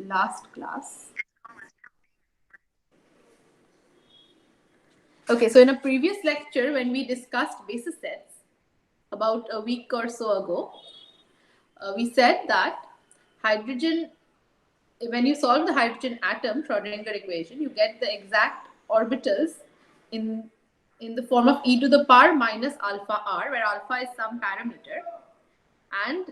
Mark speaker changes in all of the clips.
Speaker 1: last class. Okay, so in a previous lecture, when we discussed basis sets about a week or so ago, we said that hydrogen, when you solve the hydrogen atom Schrodinger equation, you get the exact orbitals in the form of e to the power minus alpha r, where alpha is some parameter, and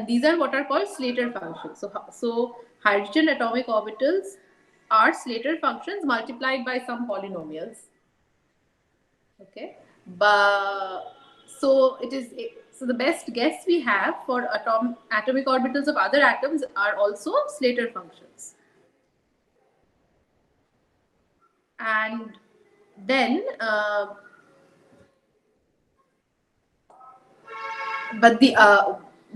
Speaker 1: these are what are called Slater functions. So hydrogen atomic orbitals are Slater functions multiplied by some polynomials. Okay, but so it is. So the best guess we have for atomic orbitals of other atoms are also Slater functions. And then, but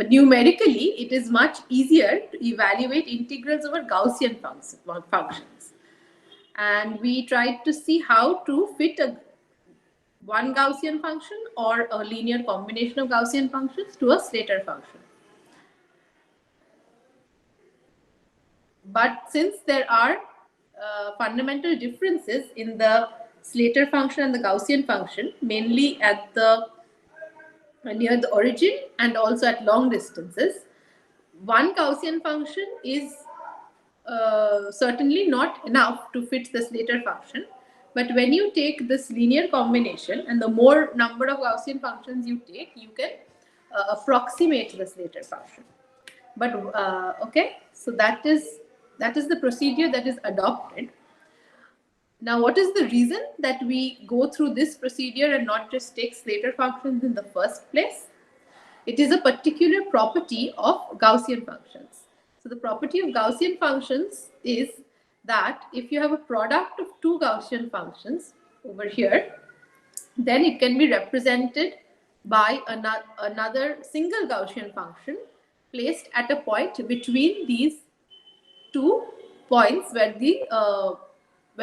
Speaker 1: numerically, it is much easier to evaluate integrals over Gaussian functions. And we tried to see how to fit one Gaussian function or a linear combination of Gaussian functions to a Slater function. But since there are fundamental differences in the Slater function and the Gaussian function, mainly at the near the origin and also at long distances, one Gaussian function is certainly not enough to fit the Slater function. But when you take this linear combination, and the more number of Gaussian functions you take, you can approximate the Slater function. But okay, so that is the procedure that is adopted. Now, what is the reason that we go through this procedure and not just take Slater functions in the first place? It is a particular property of Gaussian functions. So the property of Gaussian functions is that if you have a product of two Gaussian functions over here, then it can be represented by another single Gaussian function placed at a point between these 2 points where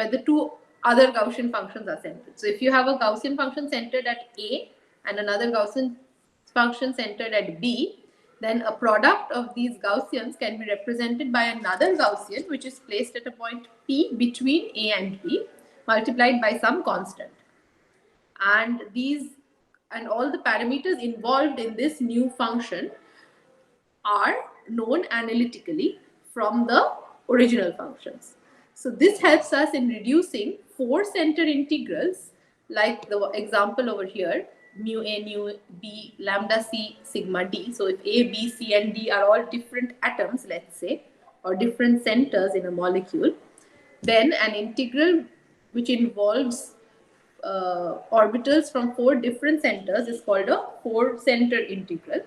Speaker 1: the two other Gaussian functions are centered. So if you have a Gaussian function centered at A and another Gaussian function centered at B, then a product of these Gaussians can be represented by another Gaussian which is placed at a point P between A and B, multiplied by some constant. And all the parameters involved in this new function are known analytically from the original functions. So this helps us in reducing four-center integrals, like the example over here, mu A, mu B, lambda C, sigma D. So if A, B, C, and D are all different atoms, let's say, or different centers in a molecule, then an integral which involves orbitals from four different centers is called a four-center integral.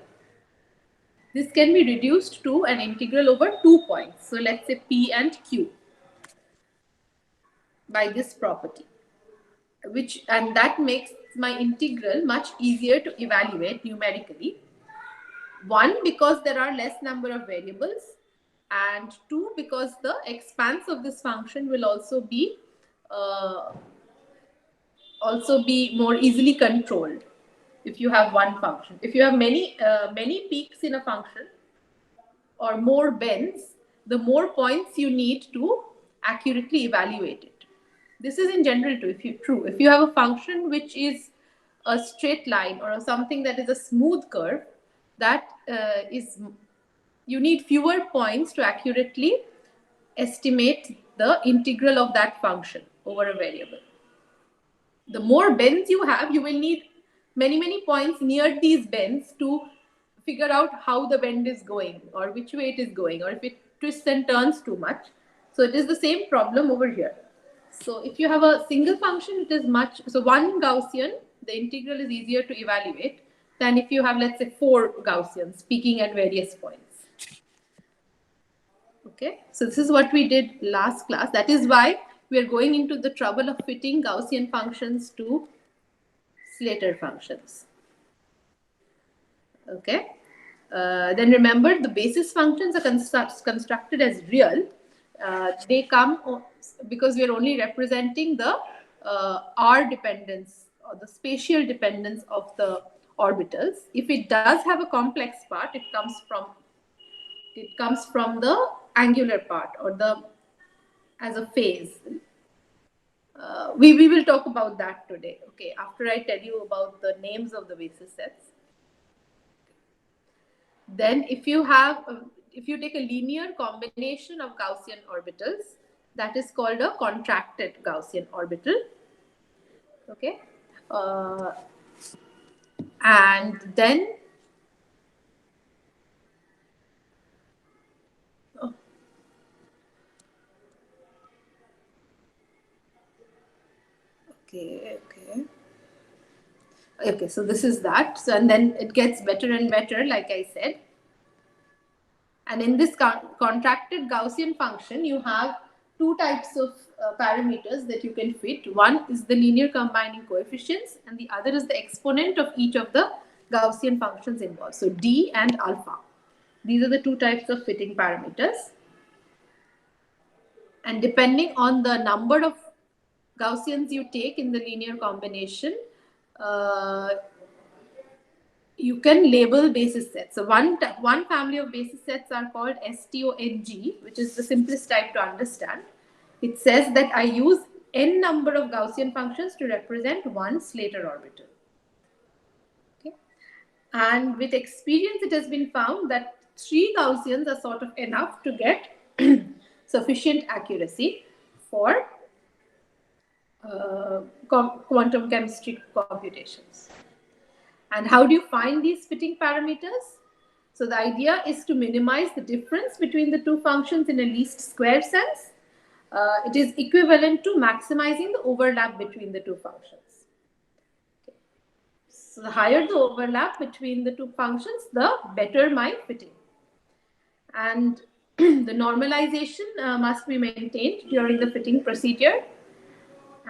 Speaker 1: This can be reduced to an integral over 2 points. So let's say P and Q by this property, and that makes my integral much easier to evaluate numerically. One, because there are less number of variables, and two, because the expanse of this function will also be more easily controlled if you have one function. If you have many peaks in a function or more bends, the more points you need to accurately evaluate it. This is in general true. If you have a function which is a straight line or something that is a smooth curve, that you need fewer points to accurately estimate the integral of that function over a variable. The more bends you have, you will need many points near these bends to figure out how the bend is going or which way it is going, or if it twists and turns too much. So it is the same problem over here. So if you have a single function, it is one Gaussian, the integral is easier to evaluate than if you have, let's say, 4 Gaussians peaking at various points. Okay, so this is what we did last class. That is why we are going into the trouble of fitting Gaussian functions to Slater functions. Okay, then remember, the basis functions are constructed as real. They come because we are only representing the R dependence or the spatial dependence of the orbitals. If it does have a complex part, it comes from the angular part or the as a phase. We will talk about that today, okay, after I tell you about the names of the basis sets. Then if you take a linear combination of Gaussian orbitals, that is called a contracted Gaussian orbital, okay, and then okay, so this is that. So, and then it gets better and better, like I said. And in this contracted Gaussian function, you have two types of parameters that you can fit. One is the linear combining coefficients, and the other is the exponent of each of the Gaussian functions involved. So d and alpha. These are the two types of fitting parameters. And depending on the number of Gaussians you take in the linear combination, you can label basis sets. So one family of basis sets are called STONG, which is the simplest type to understand. It says that I use n number of Gaussian functions to represent one Slater orbital. Okay. And with experience, it has been found that 3 Gaussians are sort of enough to get sufficient accuracy for quantum chemistry computations. And how do you find these fitting parameters? So the idea is to minimize the difference between the two functions in a least square sense. It is equivalent to maximizing the overlap between the two functions. Okay. So the higher the overlap between the two functions, the better my fitting. And the normalization must be maintained during the fitting procedure.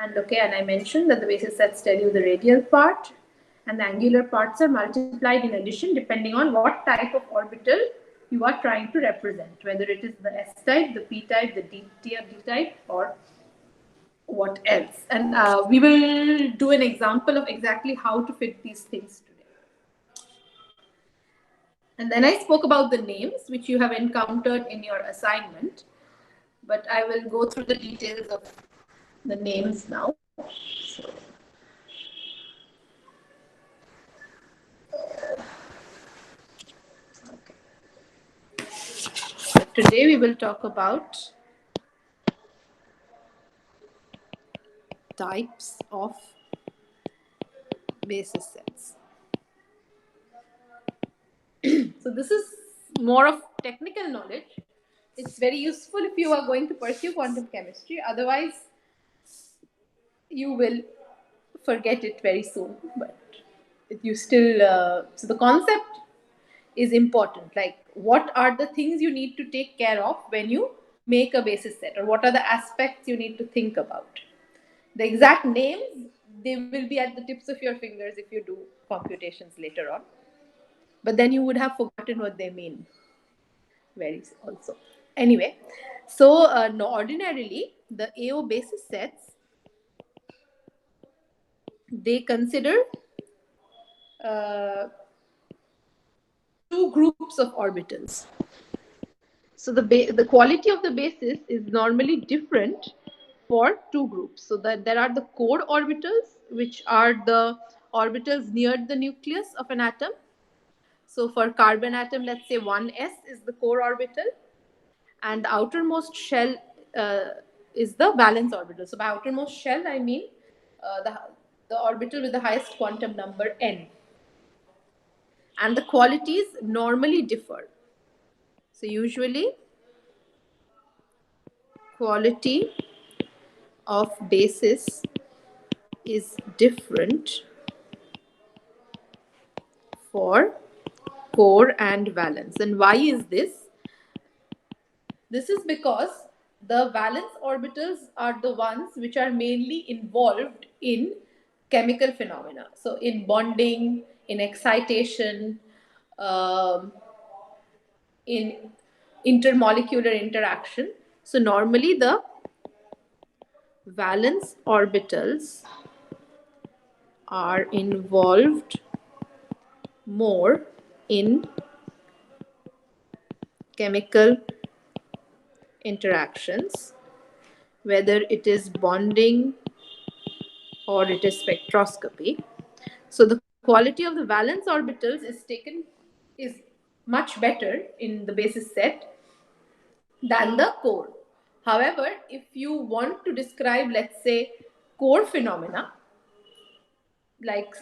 Speaker 1: And okay, and I mentioned that the basis sets tell you the radial part, and the angular parts are multiplied in addition depending on what type of orbital you are trying to represent, whether it is the S type, the P type, the D type, or what else. And we will do an example of exactly how to fit these things today. And then I spoke about the names which you have encountered in your assignment, but I will go through the details of the names now. So, today we will talk about types of basis sets. So this is more of technical knowledge. It's very useful if you are going to pursue quantum chemistry. Otherwise, you will forget it very soon. But you still, so the concept is important. Like, what are the things you need to take care of when you make a basis set, or what are the aspects you need to think about? The exact names, they will be at the tips of your fingers if you do computations later on. But then you would have forgotten what they mean very also. Anyway, so ordinarily, the AO basis sets, they consider two groups of orbitals. So the quality of the basis is normally different for two groups. So that there are the core orbitals, which are the orbitals near the nucleus of an atom. So for carbon atom, let's say 1s is the core orbital, and the outermost shell is the valence orbital. So by outermost shell, I mean the orbital with the highest quantum number n. And the qualities normally differ. So usually, quality of basis is different for core and valence. And why is this? This is because the valence orbitals are the ones which are mainly involved in chemical phenomena. So in bonding, in excitation, in intermolecular interaction. So normally the valence orbitals are involved more in chemical interactions, whether it is bonding or it is spectroscopy. So the quality of the valence orbitals is much better in the basis set than the core. However, if you want to describe, let's say, core phenomena like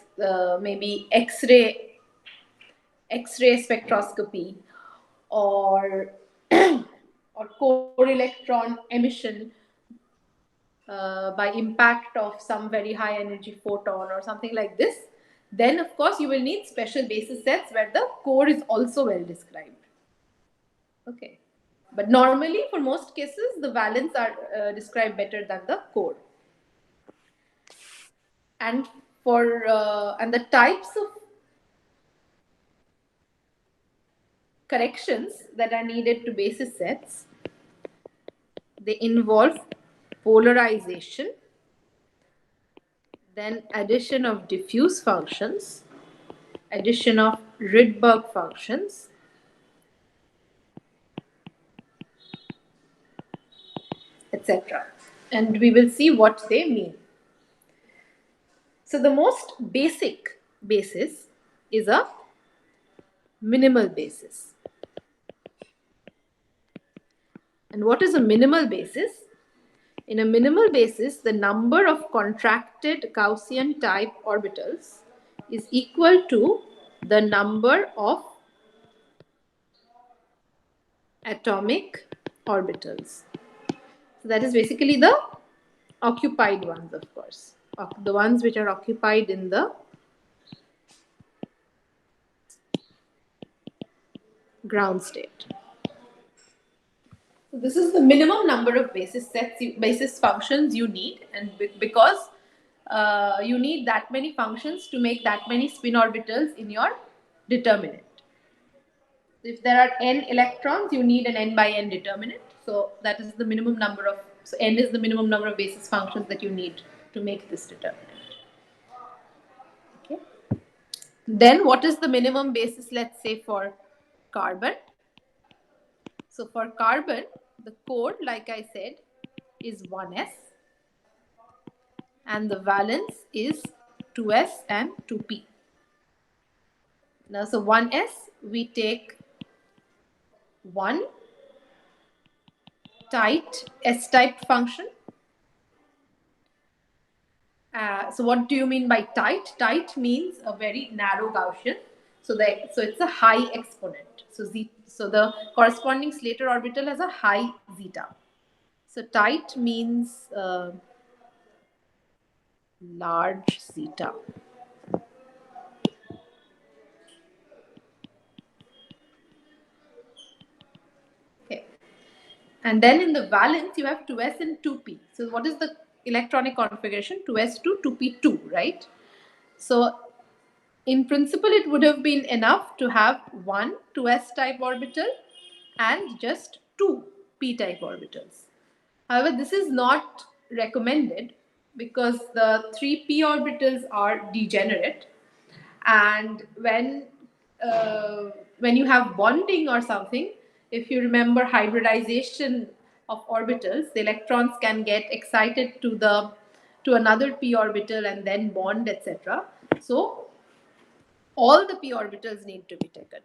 Speaker 1: maybe X-ray spectroscopy or or core electron emission by impact of some very high energy photon or something like this, then of course you will need special basis sets where the core is also well described. Okay. But normally, for most cases, the valence are described better than the core. And and the types of corrections that are needed to basis sets, they involve polarization, then addition of diffuse functions, addition of Rydberg functions, etc. And we will see what they mean. So the most basic basis is a minimal basis. And what is a minimal basis? In a minimal basis, the number of contracted Gaussian type orbitals is equal to the number of atomic orbitals. So that is basically the occupied ones, of course, the ones which are occupied in the ground state. So this is the minimum number of basis functions you need, and because you need that many functions to make that many spin orbitals in your determinant. If there are n electrons, you need an n by n determinant. So that is the minimum number of, so n is the minimum number of basis functions that you need to make this determinant. Okay. Then what is the minimum basis, let's say, for carbon? So for carbon, the code, like I said, is 1s and the valence is 2s and 2p. Now, so 1s, we take one tight S-type function. So what do you mean by tight? Tight means a very narrow Gaussian. So it's a high exponent. So the corresponding Slater orbital has a high zeta. So tight means large zeta. Okay. And then in the valence, you have 2s and 2p. So what is the electronic configuration? 2s2, 2p2, right? So in principle, it would have been enough to have one 2s type orbital and just two p type orbitals. However, this is not recommended because the three p orbitals are degenerate, and when you have bonding or something, if you remember hybridization of orbitals, the electrons can get excited to another p orbital and then bond, etc. So all the p orbitals need to be taken.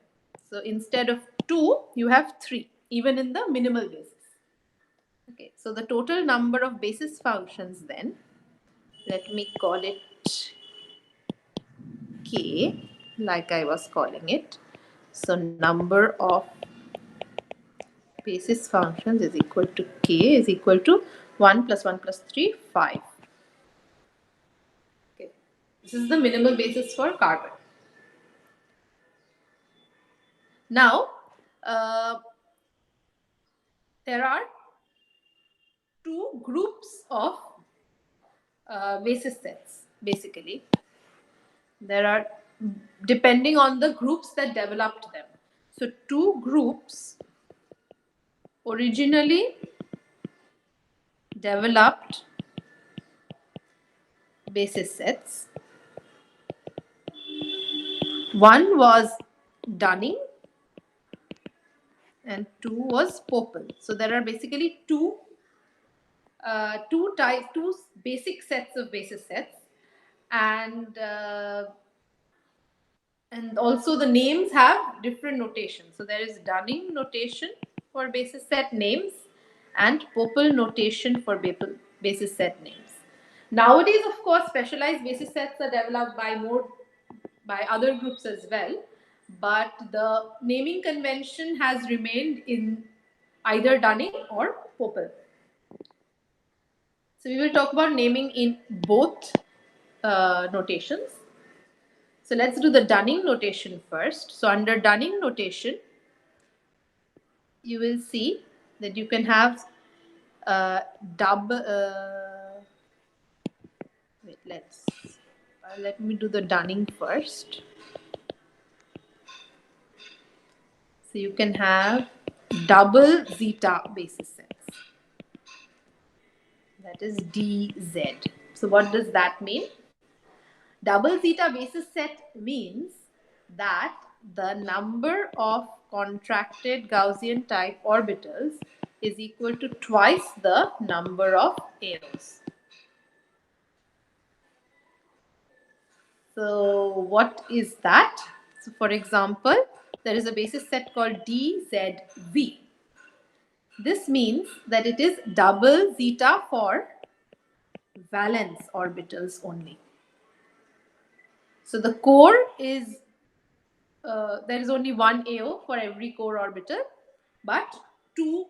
Speaker 1: So instead of 2, you have 3, even in the minimal basis. Okay, so the total number of basis functions then, let me call it k, like I was calling it. So number of basis functions is equal to k is equal to 1 plus 1 plus 3, 5. Okay, this is the minimal basis for carbon. Now, there are two groups of basis sets, basically. There are, depending on the groups that developed them. So two groups originally developed basis sets. One was Dunning and 2 was Popel. So there are basically two basic sets of basis sets, and also the names have different notation. So there is Dunning notation for basis set names and Popel notation for basis set names. Nowadays, of course, specialized basis sets are developed by other groups as well, but the naming convention has remained in either Dunning or Popel. So we will talk about naming in both notations. So let's do the Dunning notation first. So under Dunning notation, you will see that you can have double. Wait, let me do the Dunning first. So you can have double zeta basis sets. That is DZ. So what does that mean? Double zeta basis set means that the number of contracted Gaussian type orbitals is equal to twice the number of AOs. So what is that? So for example, there is a basis set called DZV. This means that it is double zeta for valence orbitals only. So the core is, there is only one AO for every core orbital, but two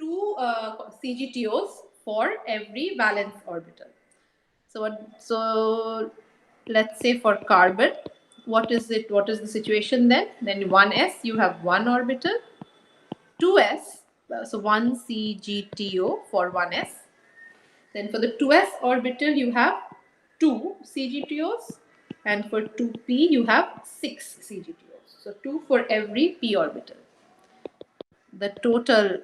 Speaker 1: CGTOs for every valence orbital. So let's say for carbon, what is it? What is the situation then? Then 1s, you have one orbital. 2s, so one CGTO for 1s. Then for the 2s orbital, you have two CGTOs, and for 2p, you have six CGTOs. So 2 for every p orbital. The total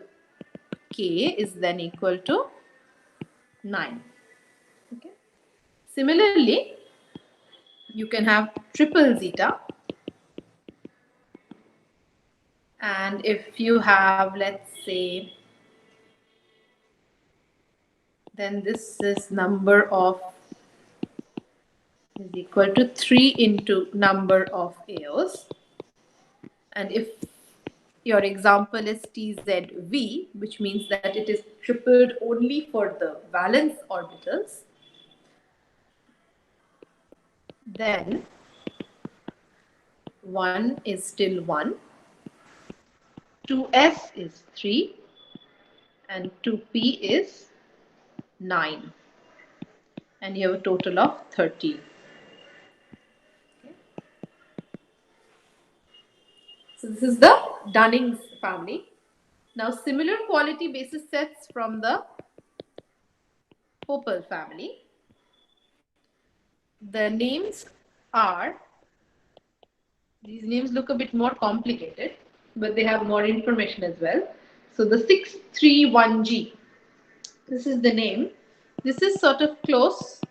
Speaker 1: k is then equal to 9. Okay. Similarly, you can have triple zeta, and if you have, let's say, then this is number of is equal to 3 into number of AOs, and if your example is TZV, which means that it is tripled only for the valence orbitals, then 1 is still 1, 2s is 3, and 2p is 9, and you have a total of 13. Okay. So this is the Dunning's family. Now similar quality basis sets from the Popel family. The names are, these names look a bit more complicated, but they have more information as well. So the 631G, this is the name. This is sort of close,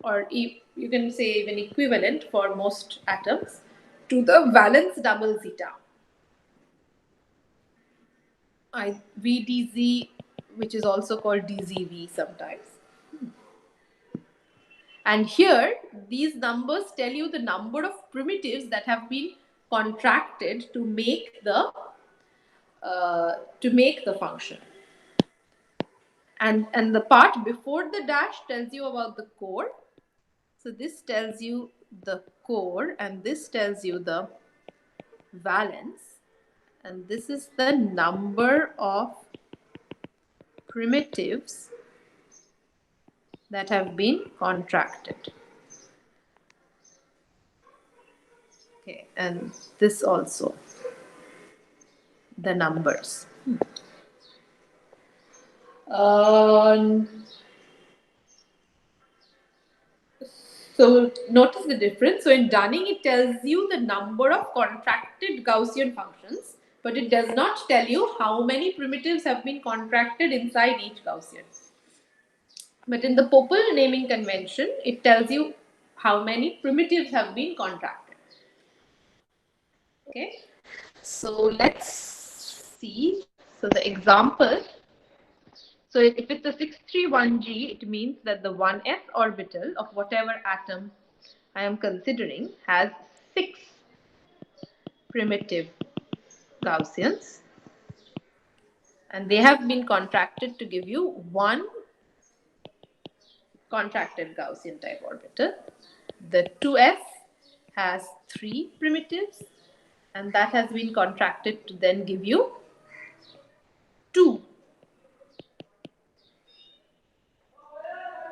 Speaker 1: or you can say even equivalent for most atoms, to the valence double zeta. VDZ, which is also called DZV sometimes. And here, these numbers tell you the number of primitives that have been contracted to make the function. And the part before the dash tells you about the core. So this tells you the core, and this tells you the valence, and this is the number of primitives that have been contracted. Okay, and this also, the numbers. So notice the difference. So in Dunning, it tells you the number of contracted Gaussian functions, but it does not tell you how many primitives have been contracted inside each Gaussian. But in the Popel naming convention, it tells you how many primitives have been contracted. Okay. So let's see. So the example. So if it's a 631G, it means that the 1s orbital of whatever atom I am considering has 6 primitive Gaussians, and they have been contracted to give you one contracted Gaussian type orbital. The 2s has 3 primitives, and that has been contracted to then give you 2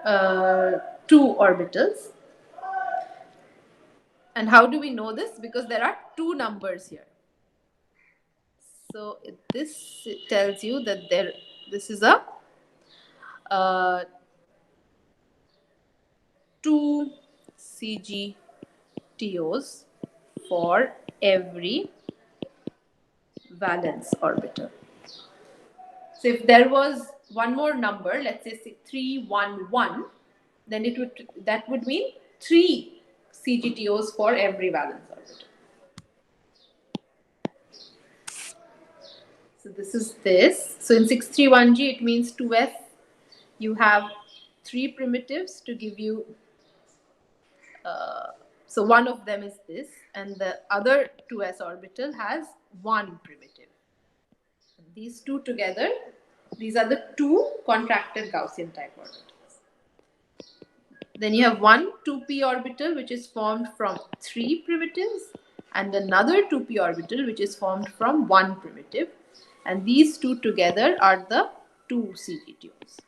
Speaker 1: uh, 2 orbitals. And how do we know this? Because there are 2 numbers here. So this tells you that this is a 2 CGTOs for every valence orbital. So if there was one more number, let's say 311, then that would mean 3 CGTOs for every valence orbital. So this is this. So in 631G, it means 2s. You have 3 primitives to give you. So one of them is this, and the other 2s orbital has 1 primitive. And these two together, these are the 2 contracted Gaussian type orbitals. Then you have one 2p orbital which is formed from 3 primitives, and another 2p orbital which is formed from 1 primitive, and these two together are the 2 CGTOs.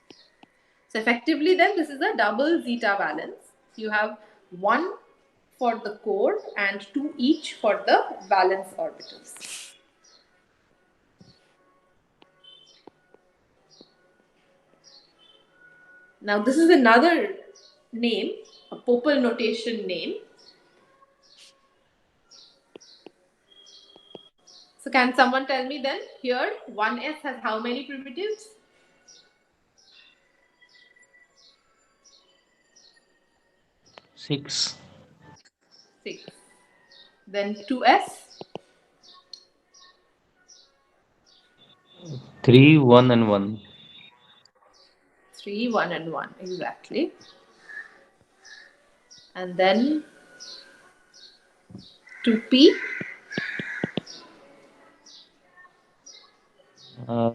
Speaker 1: So effectively then this is a double zeta valence. You have 1 for the core and 2 each for the valence orbitals. Now this is another name, a Popel notation name. So can someone tell me then, here 1s has how many primitives?
Speaker 2: 6.
Speaker 1: 6. Then 2s?
Speaker 2: 3, 1 and 1.
Speaker 1: 3, 1 and 1, exactly. And then 2p?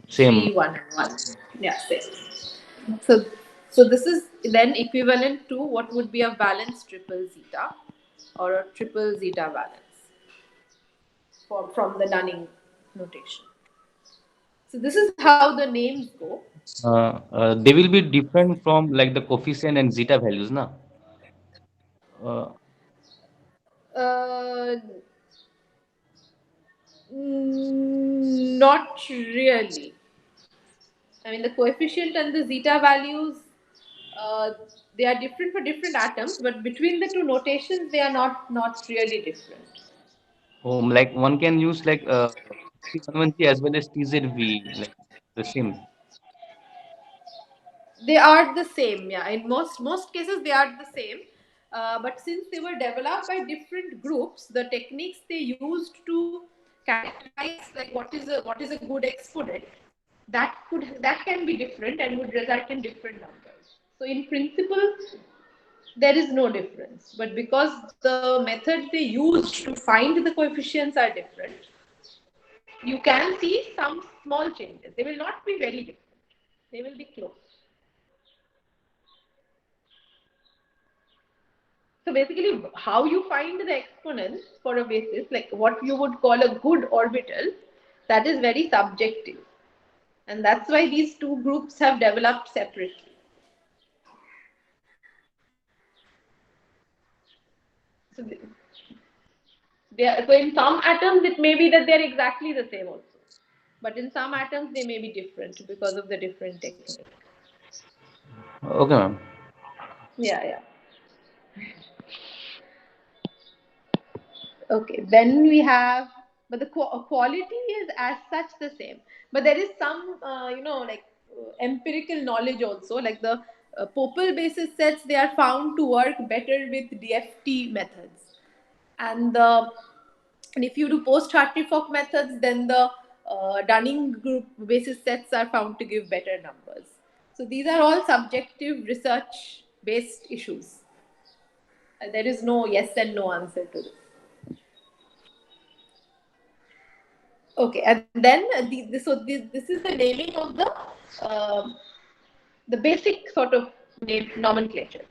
Speaker 2: Same.
Speaker 1: 3, 1 and 1. Yeah, same. So, so this is then equivalent to what would be a valence triple zeta or a triple zeta valence from the Dunning notation. So this is how the names go.
Speaker 2: They will be different from like the coefficient and zeta values, na? Uh,
Speaker 1: Uh, Not really. I mean, the coefficient and the zeta values, uh, they are different for different atoms, but between the two notations, they are not really different.
Speaker 2: like one can use like T11G as well as TZV, like the same.
Speaker 1: They are the same, yeah. In most cases, they are the same. But since they were developed by different groups, the techniques they used to characterize like what is a good exponent, that can be different and would result in different numbers. So in principle, there is no difference. But because the methods they used to find the coefficients are different, you can see some small changes. They will not be very different. They will be close. So basically, how you find the exponents for a basis, like what you would call a good orbital, that is very subjective. And that's why these two groups have developed separately. So, so in some atoms, it may be that they're exactly the same also. But in some atoms, they may be different because of the different technique.
Speaker 2: Okay, ma'am.
Speaker 1: Yeah, yeah. Okay, then we have, but the quality is as such the same. But there is some, like empirical knowledge also, like the Popel basis sets, they are found to work better with DFT methods. And the And if you do post-Hartree-Fock methods, then the Dunning group basis sets are found to give better numbers. So these are all subjective research-based issues. There is no yes and no answer to this. Okay, and then this is the naming of the basic sort of name nomenclature.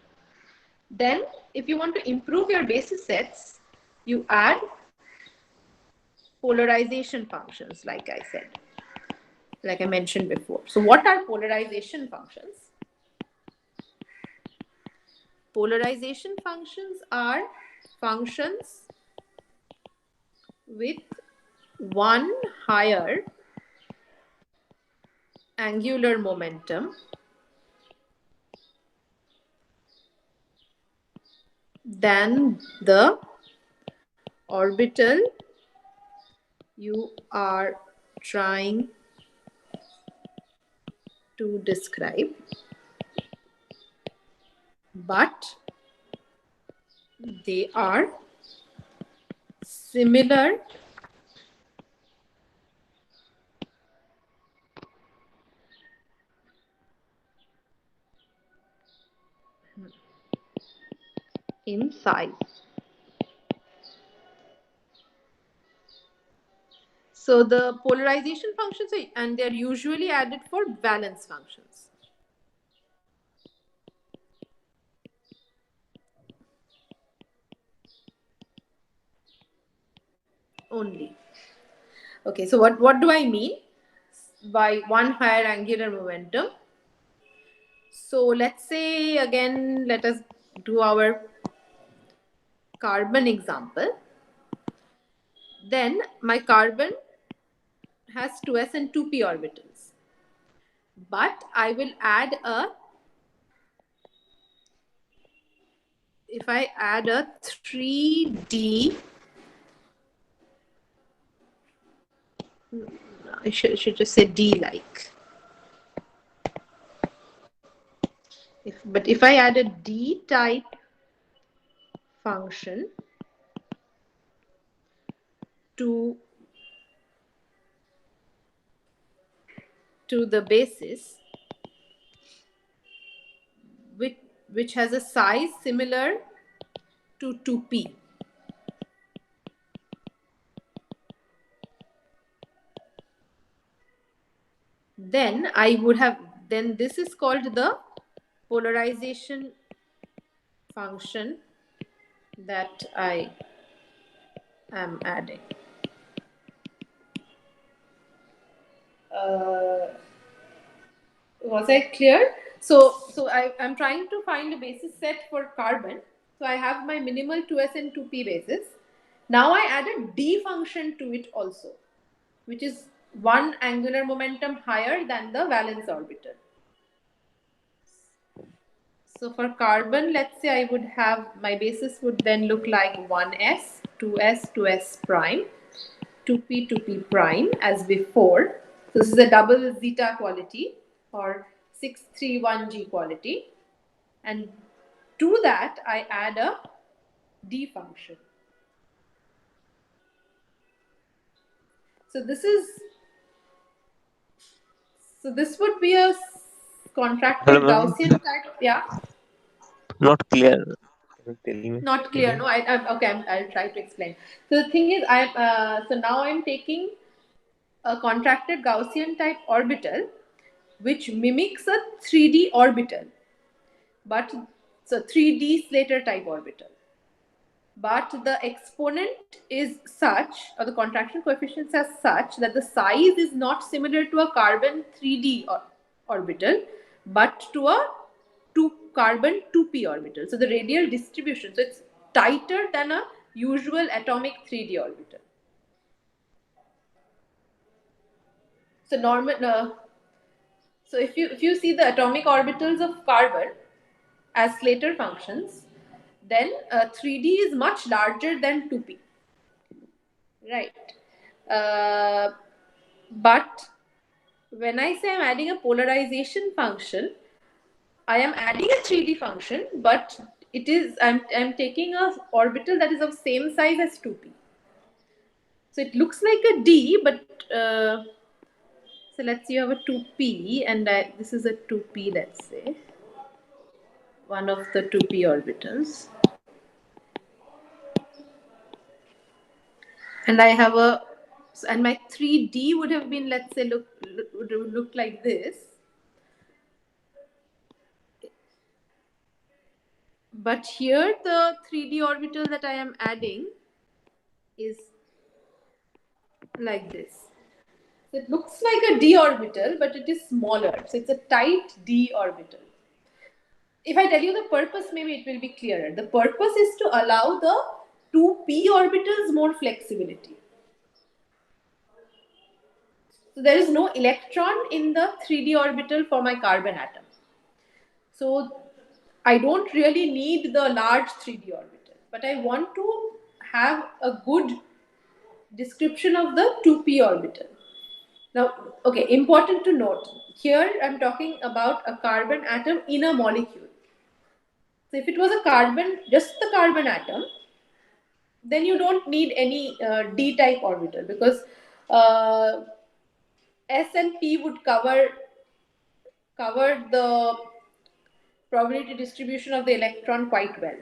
Speaker 1: Then, if you want to improve your basis sets, you add polarization functions, like I said, like I mentioned before. So, what are polarization functions? Polarization functions are functions with one higher angular momentum than the orbital you are trying to describe, but they are similar in size. So the polarization functions, and they're usually added for valence functions. Only. Okay, so what do I mean by one higher angular momentum? So let's say again, let us do our carbon example. Then my carbon has 2s and 2p orbitals. But I will add if I add a 3D, I should just say D like. But if I add a D type function to the basis, which has a size similar to 2p, then I would have, then this is called the polarization function that I am adding. Was I clear? So I'm trying to find a basis set for carbon. So I have my minimal 2s and 2p basis. Now I add a D function to it also, which is one angular momentum higher than the valence orbital. So for carbon, let's say I would have, my basis would then look like 1s, 2s, 2s prime, 2p, 2p prime as before. So this is a double zeta quality or 631G quality. And to that, I add a D function. So this would be a contracted
Speaker 3: Hello, ma'am.
Speaker 1: Gaussian type. Yeah.
Speaker 3: Not clear. Can you tell me
Speaker 1: Not clear.
Speaker 3: again?
Speaker 1: No, I'll try to explain. So the thing is, so now I'm taking a contracted Gaussian type orbital, which mimics a 3D orbital, but so 3D Slater type orbital. But the exponent is such, or the contraction coefficients are such, that the size is not similar to a carbon 3D orbital, but to a carbon 2p orbital. So the radial distribution, so it's tighter than a usual atomic 3D orbital. So so if you see the atomic orbitals of carbon as Slater functions, then 3D is much larger than 2p. Right. But when I say I'm adding a polarization function, I am adding a 3D function, but I'm taking a orbital that is of same size as 2p. So it looks like a D, but so let's say you have a 2p, and this is a 2p, let's say, one of the 2p orbitals. And I have a, and my 3D would have been, let's say, would look like this. But here the 3D orbital that I am adding is like this. So it looks like a d orbital, but it is smaller. So it's a tight d orbital. If I tell you the purpose, maybe it will be clearer. The purpose is to allow the 2p orbitals more flexibility. So there is no electron in the 3D orbital for my carbon atom. So I don't really need the large 3D orbital, but I want to have a good description of the 2p orbital. Now, okay, important to note, here I'm talking about a carbon atom in a molecule. So if it was a carbon, just the carbon atom, then you don't need any d-type orbital, because uh, S and P would cover the probability distribution of the electron quite well.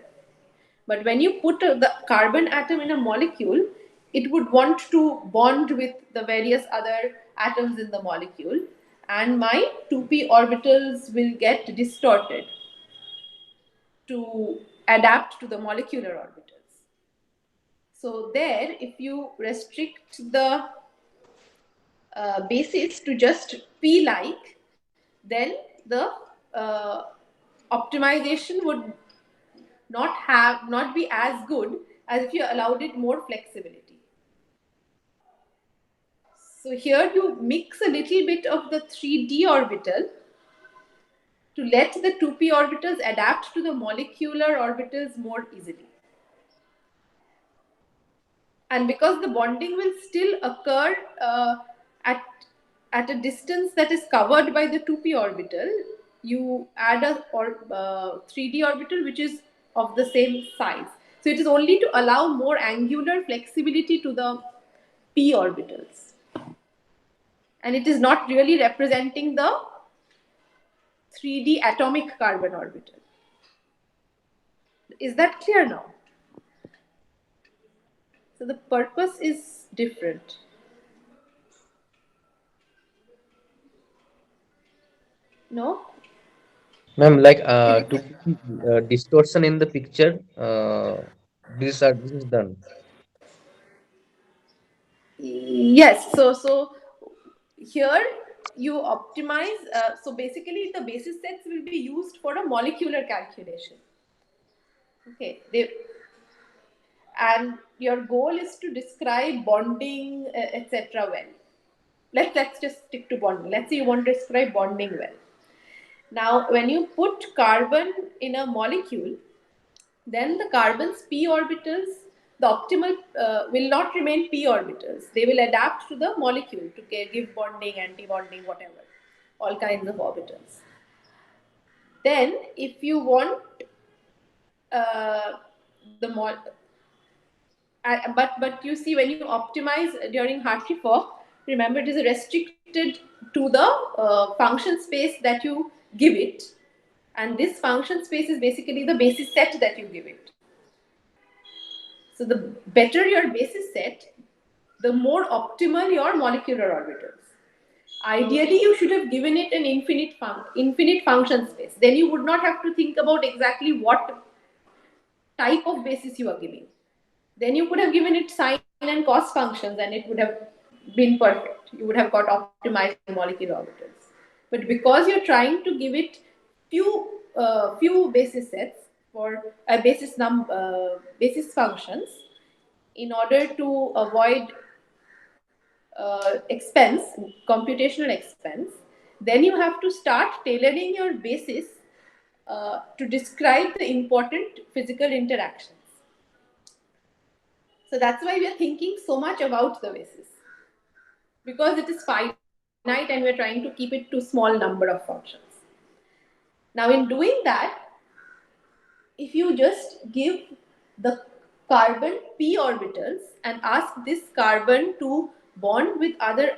Speaker 1: But when you put the carbon atom in a molecule, it would want to bond with the various other atoms in the molecule, and my 2p orbitals will get distorted to adapt to the molecular orbitals. So there, if you restrict the basis to just p-like, then the uh, optimization would not be as good as if you allowed it more flexibility. So here you mix a little bit of the 3d orbital to let the 2p orbitals adapt to the molecular orbitals more easily. And because the bonding will still occur at, at a distance that is covered by the 2p orbital, you add a 3d orbital which is of the same size. So it is only to allow more angular flexibility to the p orbitals. And it is not really representing the 3D atomic carbon orbital. Is that clear now? So the purpose is different. No?
Speaker 2: Ma'am, like to put distortion in the picture, this is done.
Speaker 1: Yes. So here you optimize. So basically, the basis sets will be used for a molecular calculation. Okay. And your goal is to describe bonding, etc. well. Let's just stick to bonding. Let's say you want to describe bonding well. Now, when you put carbon in a molecule, then the carbon's p orbitals, the optimal will not remain p orbitals. They will adapt to the molecule to give bonding, anti-bonding, whatever, all kinds of orbitals. Then, if you want uh, the but you see, when you optimize during Hartree-Fock, remember it is restricted to the function space that you give it, and this function space is basically the basis set that you give it. So the better your basis set, the more optimal your molecular orbitals. Ideally, you should have given it an infinite function space. Then you would not have to think about exactly what type of basis you are giving. Then you could have given it sine and cos functions, and it would have been perfect. You would have got optimized molecular orbitals. But because you're trying to give it few basis sets for basis functions, in order to avoid expense, computational expense, then you have to start tailoring your basis to describe the important physical interactions. So that's why we are thinking so much about the basis, because it is finite and we are trying to keep it to small number of functions. Now, in doing that, if you just give the carbon p orbitals and ask this carbon to bond with other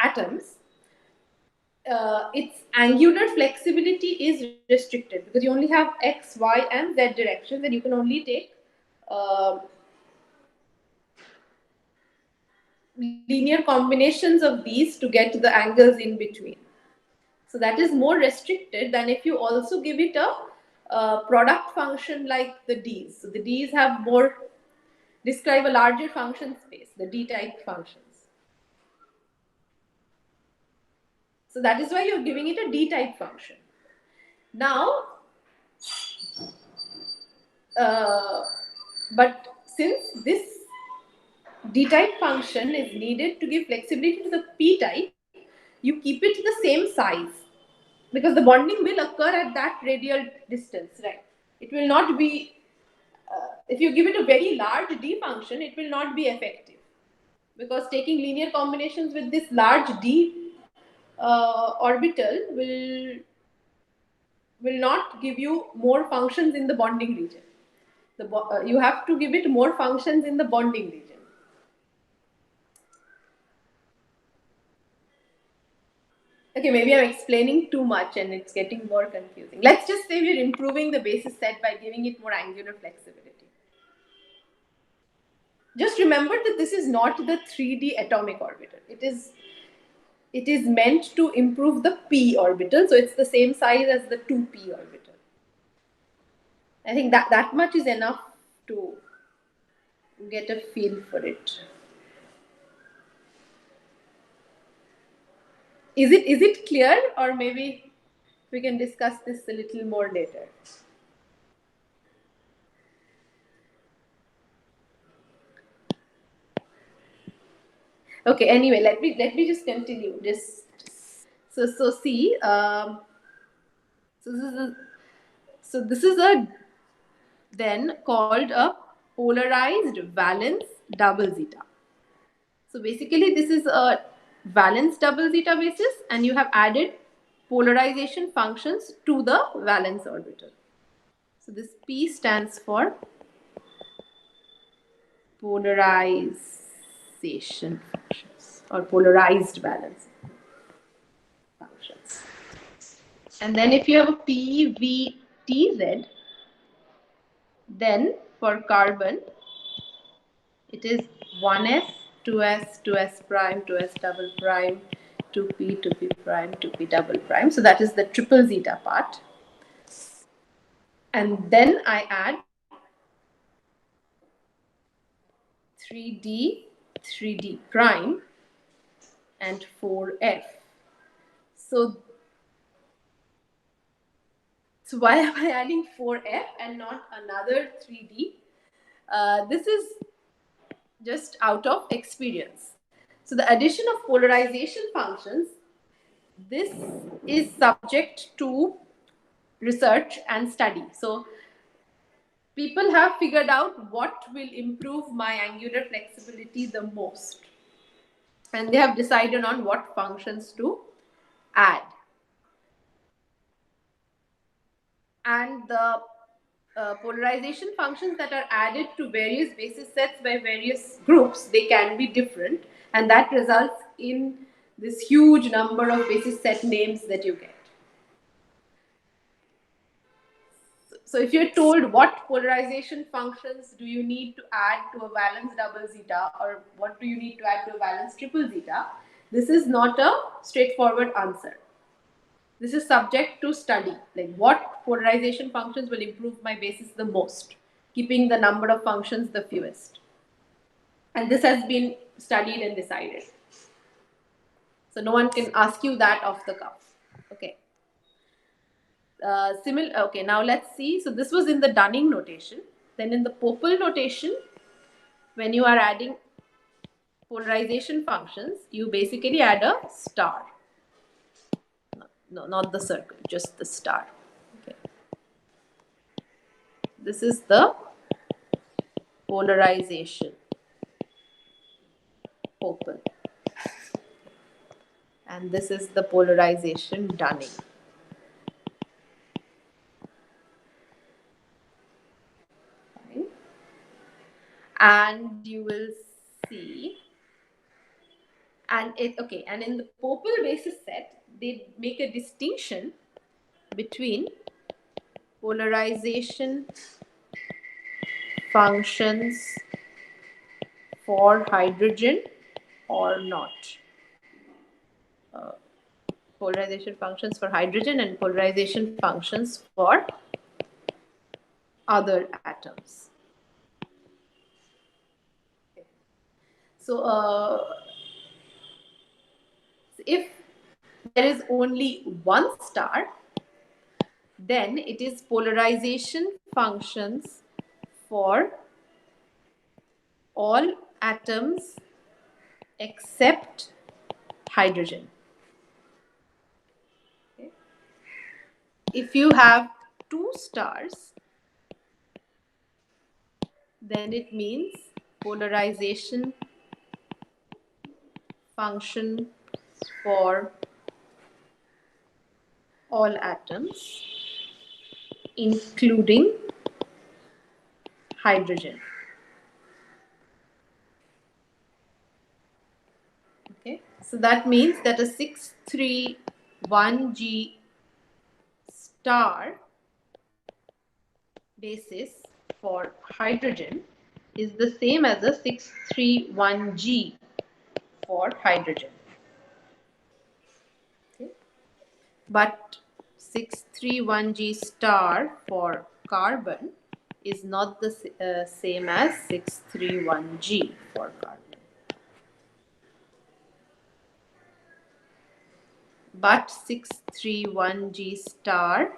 Speaker 1: atoms, its angular flexibility is restricted because you only have x, y, and z directions, and you can only take uh, linear combinations of these to get the angles in between. So that is more restricted than if you also give it a product function like the D's. So the D's have more, describe a larger function space, the D-type functions. So that is why you're giving it a D-type function. Now, but since this D-type function is needed to give flexibility to the P-type, you keep it the same size because the bonding will occur at that radial distance, right? It will not be, if you give it a very large D function, it will not be effective because taking linear combinations with this large D orbital will not give you more functions in the bonding region. You have to give it more functions in the bonding region. Okay, maybe I'm explaining too much and it's getting more confusing. Let's just say we're improving the basis set by giving it more angular flexibility. Just remember that this is not the 3D atomic orbital. It is meant to improve the p orbital, so it's the same size as the 2p orbital. I think that much is enough to get a feel for it. Is it clear, or maybe we can discuss this a little more later? Okay. Anyway, let me just continue. So see. This is a then called a polarized valence double zeta. So basically, this is a valence double zeta basis, and you have added polarization functions to the valence orbital. So this P stands for polarization functions or polarized valence functions. And then if you have a P, V, T, Z, then for carbon, it is 1s, 2s, 2s prime, 2s double prime, 2p, 2p prime, 2p double prime. So that is the triple zeta part. And then I add 3d, 3d prime, and 4f. So why am I adding 4f and not another 3d? This is just out of experience. So the addition of polarization functions, this is subject to research and study. So people have figured out what will improve my angular flexibility the most. And they have decided on what functions to add. And the polarization functions that are added to various basis sets by various groups, they can be different, and that results in this huge number of basis set names that you get. So if you're told what polarization functions do you need to add to a valence double zeta, or what do you need to add to a valence triple zeta, this is not a straightforward answer. This is subject to study, like what polarization functions will improve my basis the most, keeping the number of functions the fewest. And this has been studied and decided. So no one can ask you that off the cuff. Okay. Okay, now let's see. So this was in the Dunning notation. Then in the Pople notation, when you are adding polarization functions, you basically add a star. No, not the circle, just the star. Okay. This is the polarization Pople. And this is the polarization Dunning. And you will see, and in the Popel basis set, they make a distinction between polarization functions for hydrogen or not. Uh, Polarization functions for hydrogen and polarization functions for other atoms. So, if there is only one star, then it is polarization functions for all atoms except hydrogen. Okay. If you have two stars, then it means polarization function for all atoms, including hydrogen. Okay, so that means that a 631G star basis for hydrogen is the same as a 631G for hydrogen. Okay. But 631G star for carbon is not the same as 631G for carbon. But 631G star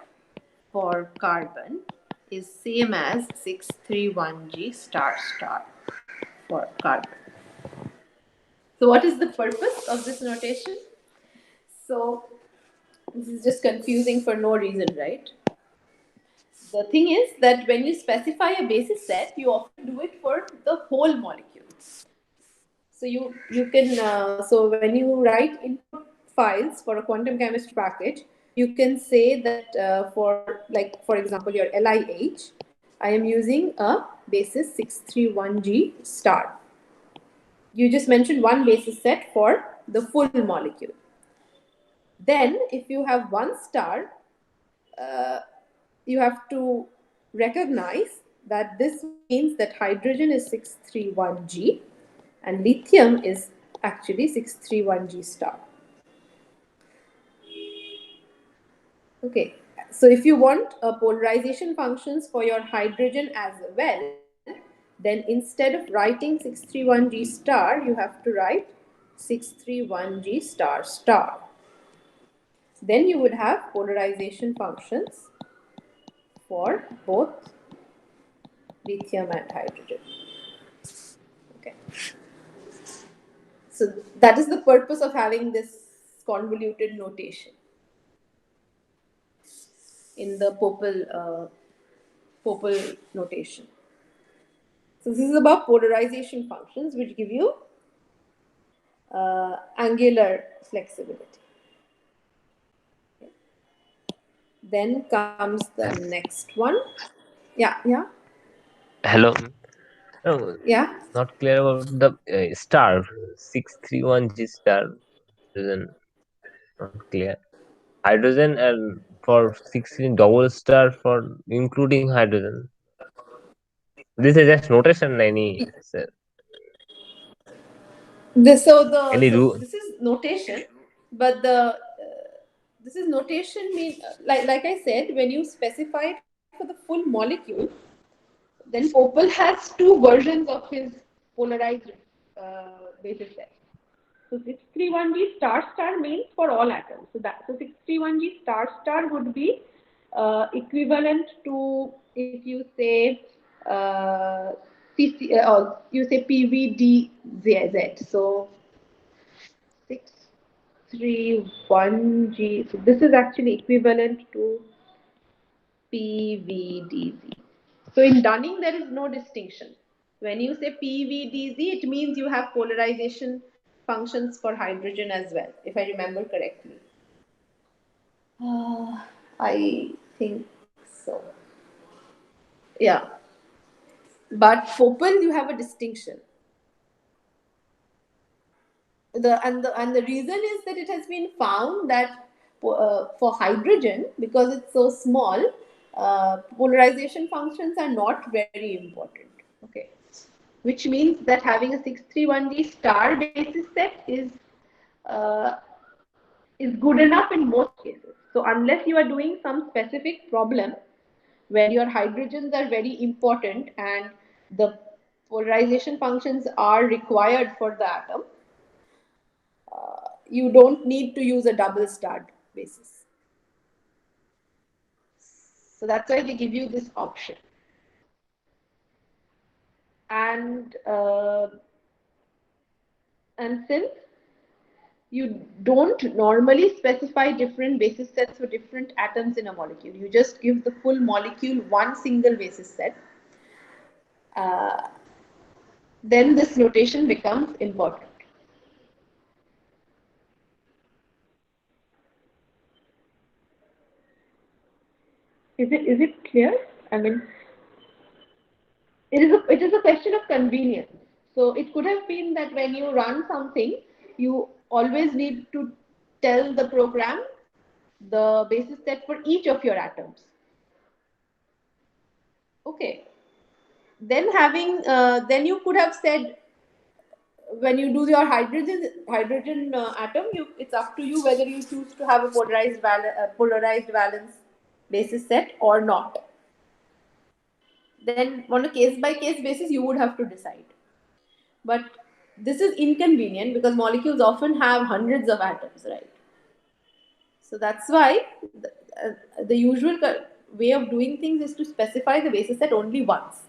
Speaker 1: for carbon is same as 631G star star for carbon. So what is the purpose of this notation? So this is just confusing for no reason, right? The thing is that when you specify a basis set, you often do it for the whole molecule. So you can so when you write input files for a quantum chemistry package, you can say that for example your LIH, I am using a basis 631G star. You just mentioned one basis set for the full molecule. Then if you have one star, uh, you have to recognize that this means that hydrogen is 631G and lithium is actually 631G star. Okay, so if you want polarization functions for your hydrogen as well, then instead of writing 631G star, you have to write 631G star star. Then you would have polarization functions for both lithium and hydrogen. Okay. So that is the purpose of having this convoluted notation in the Popel notation. So this is about polarization functions, which give you angular flexibility. Okay. Then comes the next one. Yeah, yeah,
Speaker 3: Hello. No,
Speaker 1: yeah.
Speaker 3: not clear about the star 631G star. Hydrogen, not clear. Hydrogen and for 16 double star for including hydrogen. This is just notation. Any rule?
Speaker 1: This is notation, but the this is notation mean like I said, when you specify it for the full molecule, then Popel has two versions of his polarized basis set. So 631G star star means for all atoms. So 631G star star would be equivalent to if you say or you say PVDZ. So 631G. So this is actually equivalent to PVDZ. So in Dunning, there is no distinction. When you say PVDZ, it means you have polarization functions for hydrogen as well, if I remember correctly. I think so. Yeah. But Popel, you have a distinction. The reason is that it has been found that for hydrogen, because it's so small, polarization functions are not very important. Okay, which means that having a 631D star basis set uh, is good enough in most cases. So unless you are doing some specific problem where your hydrogens are very important and the polarization functions are required for the atom, you don't need to use a double starred basis. So that's why they give you this option. And since you don't normally specify different basis sets for different atoms in a molecule, you just give the full molecule one single basis set, uh, then this notation becomes important. Is it clear? I mean, it is a question of convenience. So it could have been that when you run something, you always need to tell the program the basis set for each of your atoms. Okay. Then you could have said, when you do your hydrogen atom, it's up to you whether you choose to have a polarized valence basis set or not. Then on a case by case basis you would have to decide. But this is inconvenient because molecules often have hundreds of atoms, right? So that's why the usual way of doing things is to specify the basis set only once.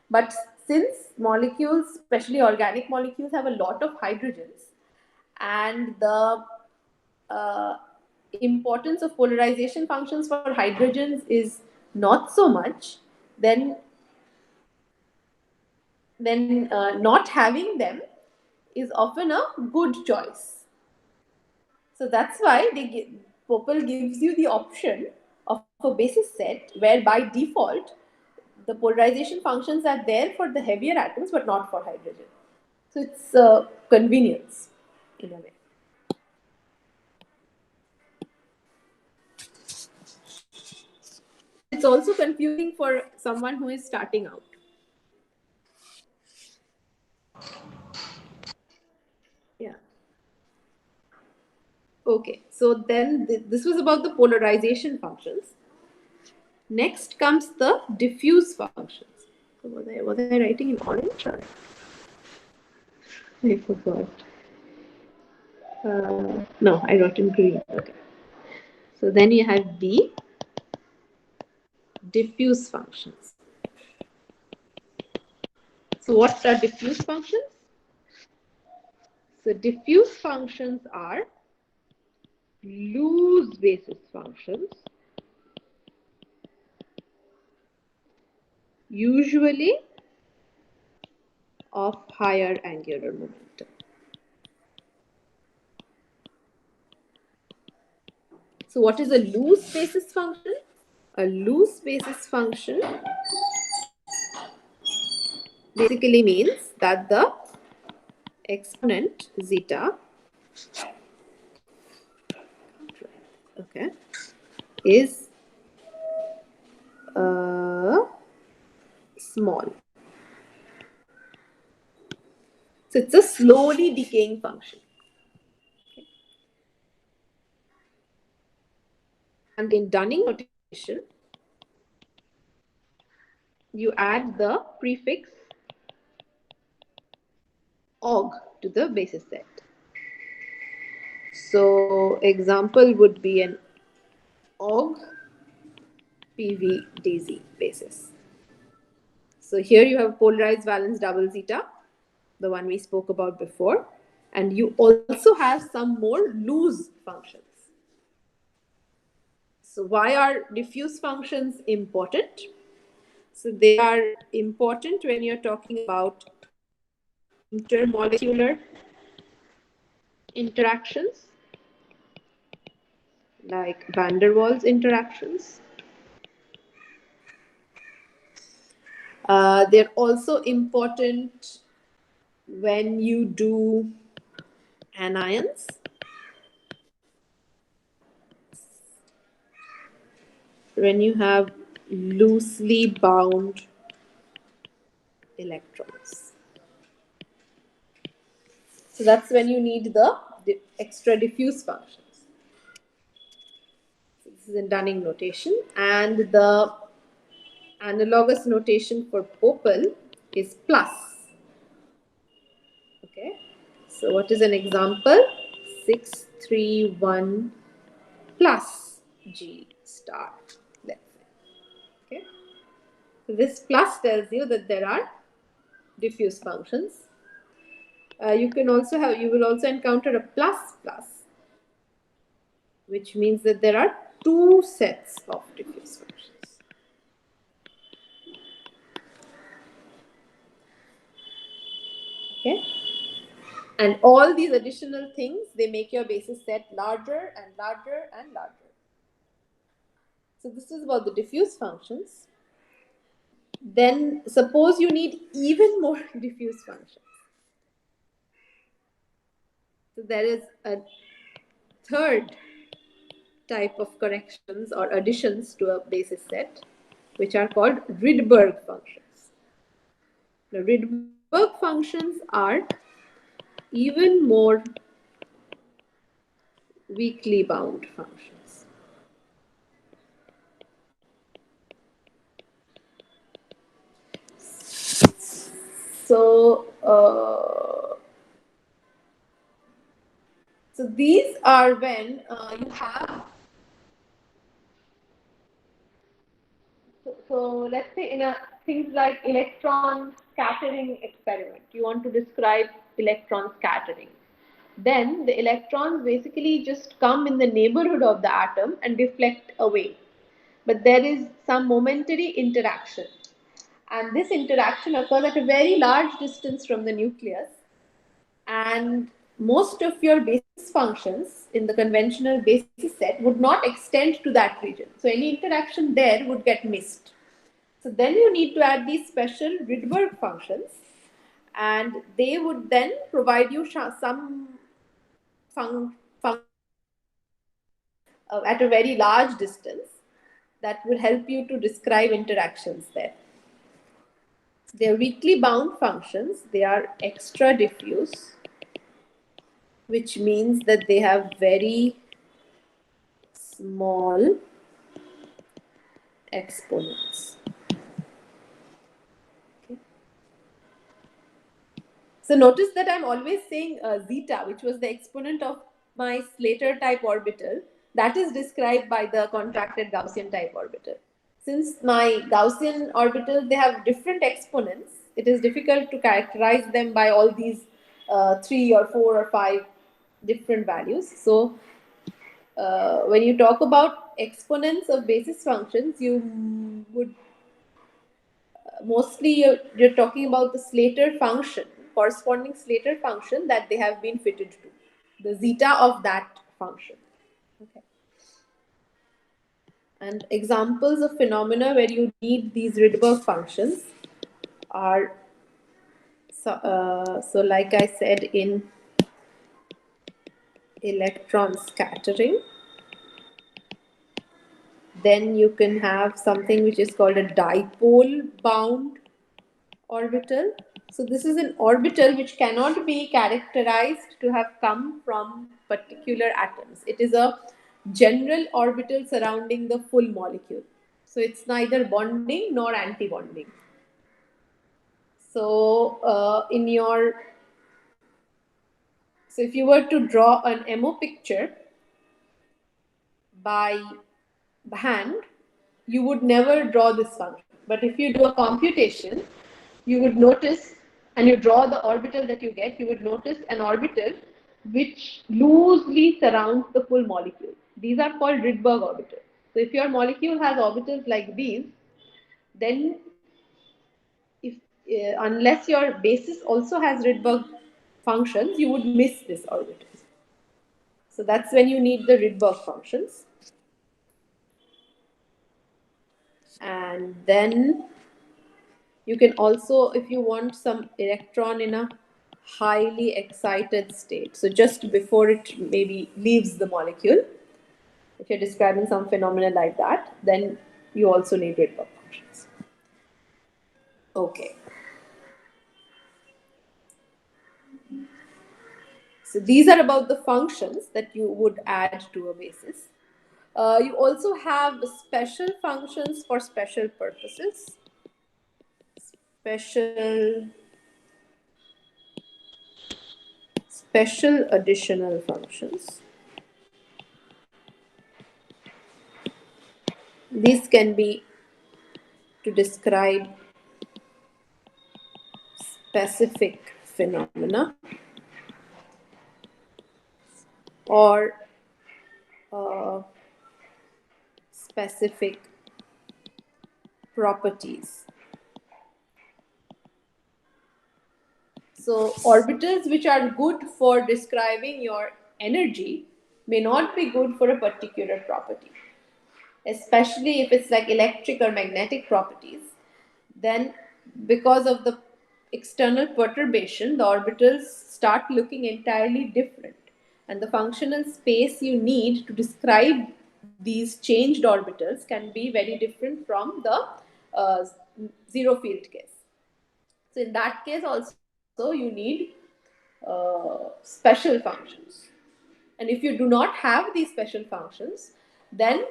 Speaker 1: But since molecules, especially organic molecules, have a lot of hydrogens, and the uh, importance of polarization functions for hydrogens is not so much, then not having them is often a good choice. So that's why Popel gives you the option of a basis set where by default the polarization functions are there for the heavier atoms but not for hydrogen. So it's convenience in a way. But it's also confusing for someone who is starting out. Yeah. Okay. So then this was about the polarization functions. Next comes the diffuse functions. So was I writing in orange? Or? I forgot. No, I wrote in green. Okay. So then you have B, diffuse functions. So what are diffuse functions? So diffuse functions are loose basis functions, usually of higher angular momentum. So what is a loose basis function? A loose basis function basically means that the exponent zeta, okay, is small. So it's a slowly decaying function. Okay. And in Dunning notation, you add the prefix og to the basis set. So example would be an og PVDZ basis. So here you have polarized valence double zeta, the one we spoke about before, and you also have some more loose functions. So why are diffuse functions important? So they are important when you're talking about intermolecular interactions like van der Waals interactions. They're also important when you do anions. When you have loosely bound electrons. So that's when you need the extra diffuse functions. So this is in Dunning notation, and the analogous notation for Popel is plus. Okay, so what is an example? 631 plus G star, let's say. Okay, so this plus tells you that there are diffuse functions. You will also encounter a plus plus, which means that there are two sets of diffuse functions. Okay, and all these additional things, they make your basis set larger and larger and larger. So this is about the diffuse functions. Then suppose you need even more diffuse functions. So there is a third type of corrections or additions to a basis set, which are called Rydberg functions. The Rydberg functions are even more weakly bound functions. So, so these are when you have. So let's say in a things like electron scattering experiment, you want to describe electron scattering. Then the electrons basically just come in the neighborhood of the atom and deflect away. But there is some momentary interaction. And this interaction occurs at a very large distance from the nucleus. And most of your basis functions in the conventional basis set would not extend to that region. So any interaction there would get missed. So then you need to add these special Rydberg functions, and they would then provide you some functions at a very large distance that would help you to describe interactions there. They are weakly bound functions. They are extra diffuse, which means that they have very small exponents. Okay. So notice that I'm always saying zeta, which was the exponent of my Slater type orbital, that is described by the contracted Gaussian type orbital. Since my Gaussian orbitals, they have different exponents, it is difficult to characterize them by all these 3 or 4 or 5 different values. So when you talk about exponents of basis functions, you would mostly you're talking about the Slater function, corresponding Slater function that they have been fitted to, the zeta of that function. Okay. And examples of phenomena where you need these Rydberg functions are, so like I said, in electron scattering. Then you can have something which is called a dipole bound orbital. So this is an orbital which cannot be characterized to have come from particular atoms. It is a general orbital surrounding the full molecule. So it's neither bonding nor anti-bonding. So so if you were to draw an MO picture by hand, you would never draw this function. But if you do a computation, you would notice, and you draw the orbital that you get, you would notice an orbital which loosely surrounds the full molecule. These are called Rydberg orbitals. So if your molecule has orbitals like these, then if unless your basis also has Rydberg functions, you would miss this orbital. So that's when you need the Rydberg functions. And then You can also, if you want some electron in a highly excited state, so just before it maybe leaves the molecule, if you're describing some phenomena like that, then you also need Rydberg functions. Okay. So these are about the functions that you would add to a basis. You also have special functions for special purposes. Special additional functions. These can be to describe specific phenomena or specific properties. So orbitals which are good for describing your energy may not be good for a particular property, especially if it's like electric or magnetic properties. Then because of the external perturbation, the orbitals start looking entirely different, and the functional space you need to describe these changed orbitals can be very different from the uh, zero field case. So in that case also you need special functions. And if you do not have these special functions, then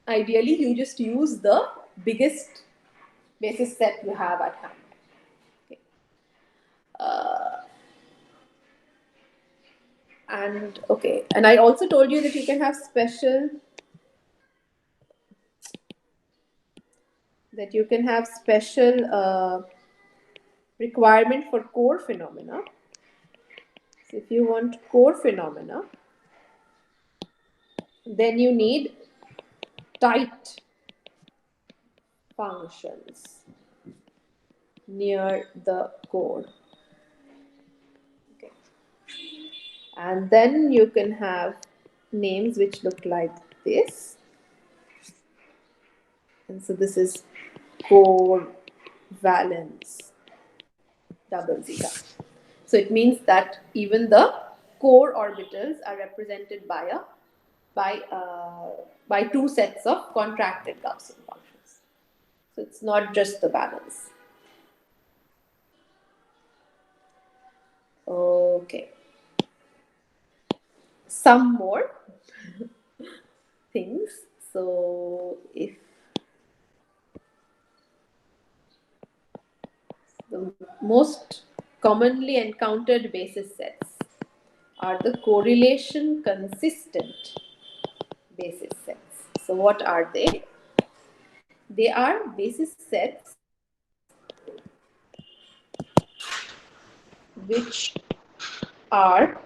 Speaker 1: ideally you just use the biggest basis set you have at hand. Okay. And I also told you that you can have special requirement for core phenomena. So if you want core phenomena, then you need tight functions near the core. Okay. And then you can have names which look like this. And so this is core valence double zeta. So it means that even the core orbitals are represented by two sets of contracted Gaussian functions. So it's not just the balance. Okay. Some more things. So if the most commonly encountered basis sets are the correlation consistent basis sets. So what are they? They are basis sets which are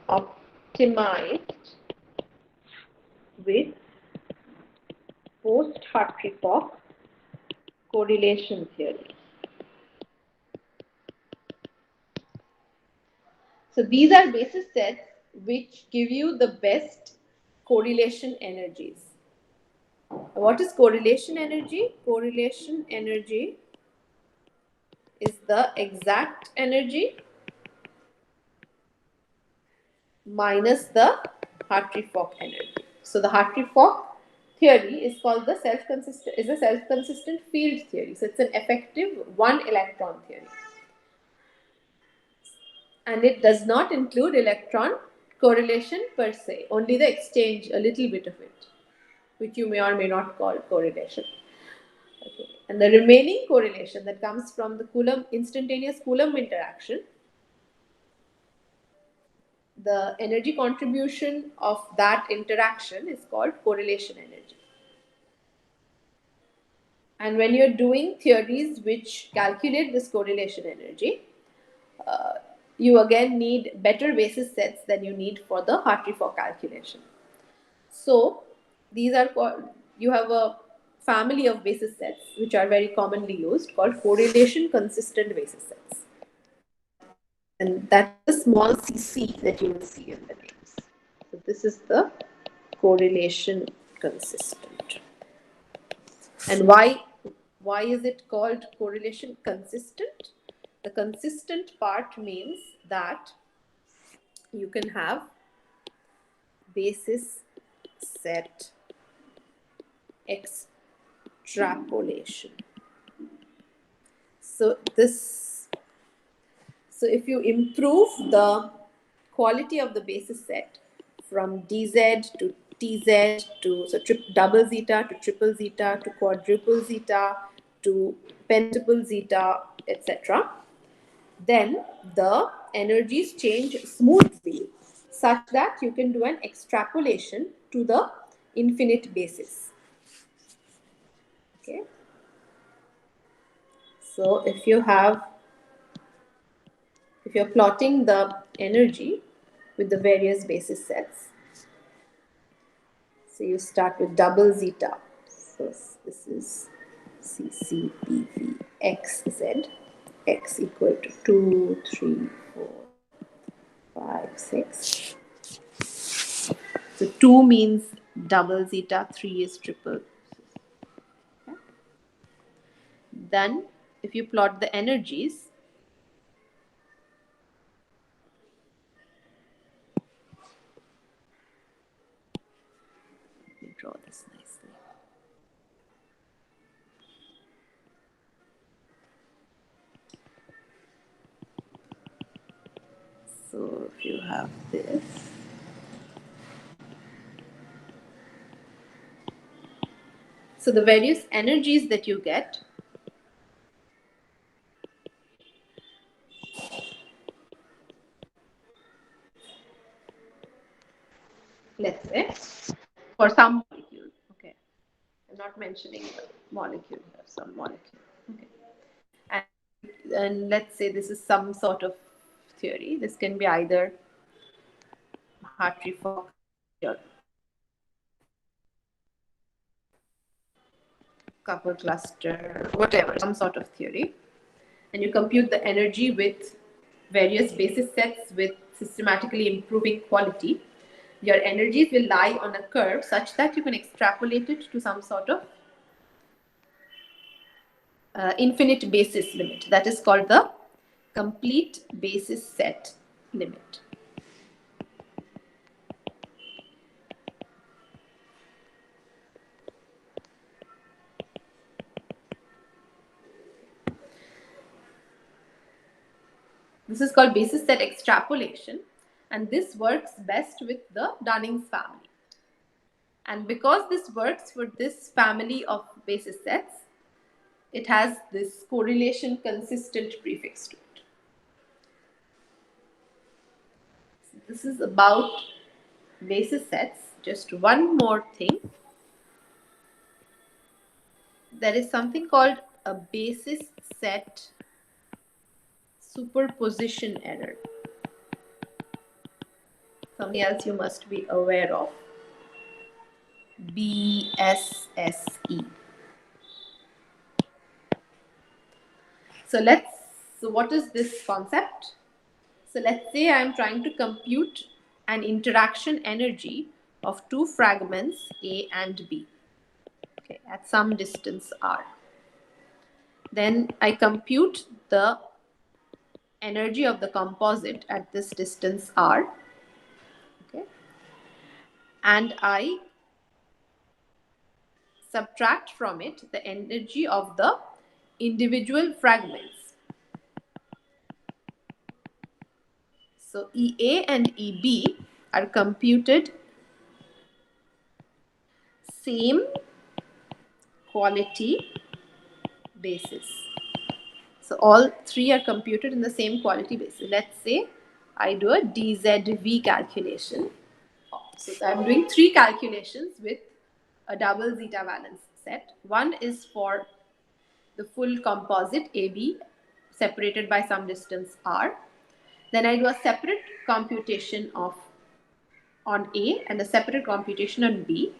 Speaker 1: optimized with post-Hartree-Fock correlation theory. So these are basis sets which give you the best correlation energies. What is correlation energy? Correlation energy is the exact energy minus the Hartree-Fock energy. So the Hartree-Fock theory is called the self-consistent field theory. So it's an effective one electron theory. And it does not include electron correlation per se, only the exchange, a little bit of it, which you may or may not call correlation. Okay. And the remaining correlation that comes from the instantaneous Coulomb interaction, the energy contribution of that interaction is called correlation energy. And when you're doing theories which calculate this correlation energy, you again need better basis sets than you need for the Hartree-Fock calculation. So these are called, you have a family of basis sets which are very commonly used called correlation consistent basis sets. And that's the small cc that you will see in the names. So this is the correlation consistent. And why Why is it called correlation consistent? The consistent part means that you can have basis set extrapolation. So if you improve the quality of the basis set from dz to tz to double zeta to triple zeta to quadruple zeta to pentacle zeta, etc., then the energies change smoothly such that you can do an extrapolation to the infinite basis. Okay. So if you're plotting the energy with the various basis sets, so you start with double zeta. So this is CCPV XZ, X equal to 2, 3, 4, 5, 6. So 2 means double zeta, 3 is triple. Okay. Then if you plot the energies, let me draw this nicely. So if you have this, so the various energies that you get, let's say, for some molecule, okay, I'm not mentioning the molecule here, some molecule, okay, and let's say this is some sort of theory. This can be either Hartree-Fock or couple cluster, whatever, some sort of theory, and you compute the energy with various basis sets with systematically improving quality. Your energies will lie on a curve such that you can extrapolate it to some sort of infinite basis limit. That is called the complete basis set limit. This is called basis set extrapolation, and this works best with the Dunning's family. And because this works for this family of basis sets, it has this correlation consistent prefix to it. So this is about basis sets. Just one more thing. There is something called a basis set superposition error. Something else you must be aware of. BSSE. So what is this concept? So let's say I'm trying to compute an interaction energy of two fragments A and B, okay, at some distance r. Then I compute the energy of the composite at this distance r, okay, and I subtract from it the energy of the individual fragments. So EA and EB are computed same quality basis. So all three are computed in the same quality basis. Let's say I do a DZV calculation. So I'm doing three calculations with a double zeta valence set. One is for the full composite AB separated by some distance r. Then I do a separate computation on A and a separate computation on B.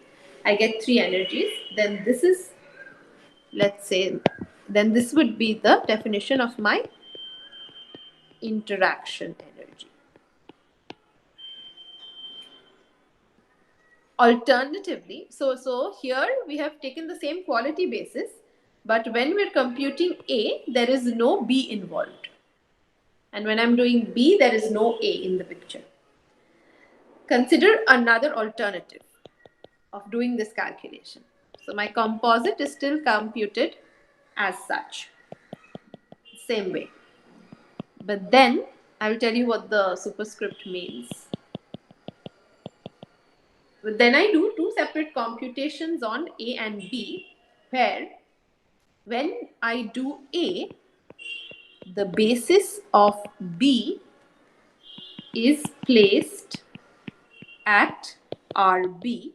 Speaker 1: I get three energies. Then this is, let's say, then this would be the definition of my interaction energy. Alternatively, so here we have taken the same quality basis, But when we're computing A, there is no B involved. And when I'm doing B, there is no A in the picture. Consider another alternative of doing this calculation. So my composite is still computed as such, same way. But then I will tell you what the superscript means. But then I do two separate computations on A and B, where when I do A, the basis of B is placed at RB.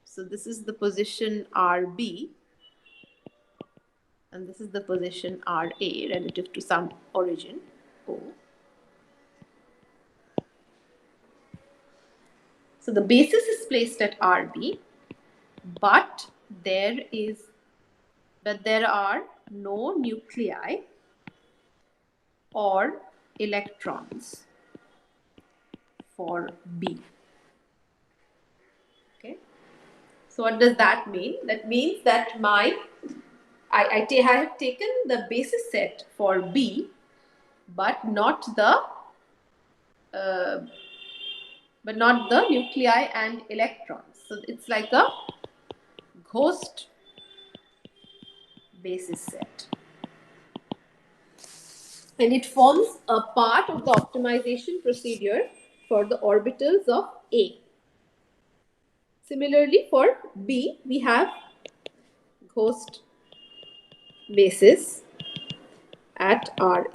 Speaker 1: So this is the position RB, and this is the position RA relative to some origin O. So the basis is placed at RB, but there are no nuclei or electrons for B. Okay. So what does that mean? That means that I have taken the basis set for B, but not the nuclei and electrons. So it's like a ghost basis set. And it forms a part of the optimization procedure for the orbitals of A. Similarly, for B, we have ghost basis at RA.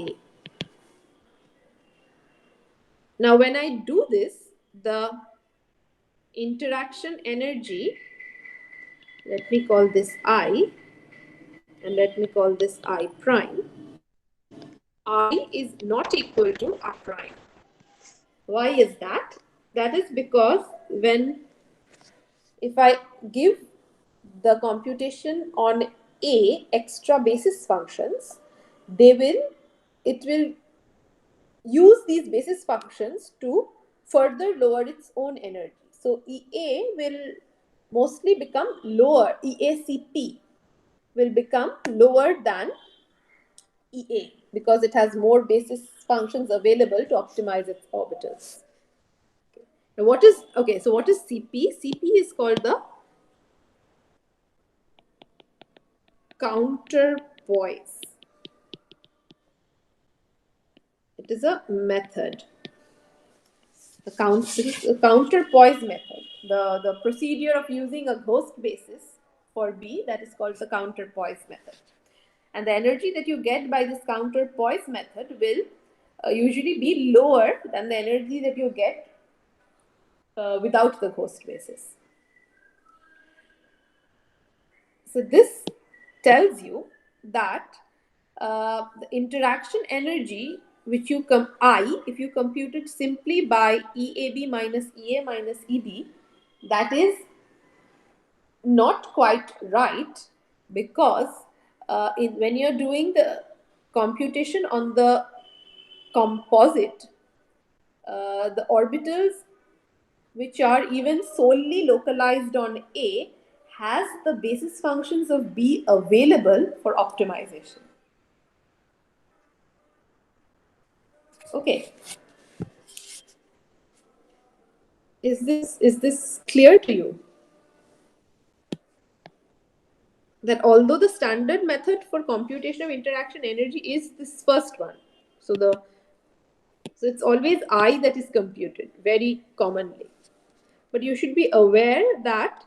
Speaker 1: Now, when I do this, the interaction energy, let me call this I, and let me call this I prime. I is not equal to R prime. Why is that? That is because if I give the computation on A extra basis functions, it will use these basis functions to further lower its own energy. So EA will mostly become lower, EACP will become lower than EA because it has more basis functions available to optimize its orbitals. Now what is CP? CP is called the counterpoise. It is a method. The counterpoise method. The procedure of using a ghost basis for B, that is called the counterpoise method. And the energy that you get by this counterpoise method will usually be lower than the energy that you get without the ghost basis. So this tells you that the interaction energy which if you compute it simply by EAB minus EA minus EB, that is not quite right, because when you're doing the computation on the composite, the orbitals which are even solely localized on A has the basis functions of B available for optimization. Okay. Is this clear to you? That although the standard method for computation of interaction energy is this first one, so it's always I that is computed very commonly, but you should be aware that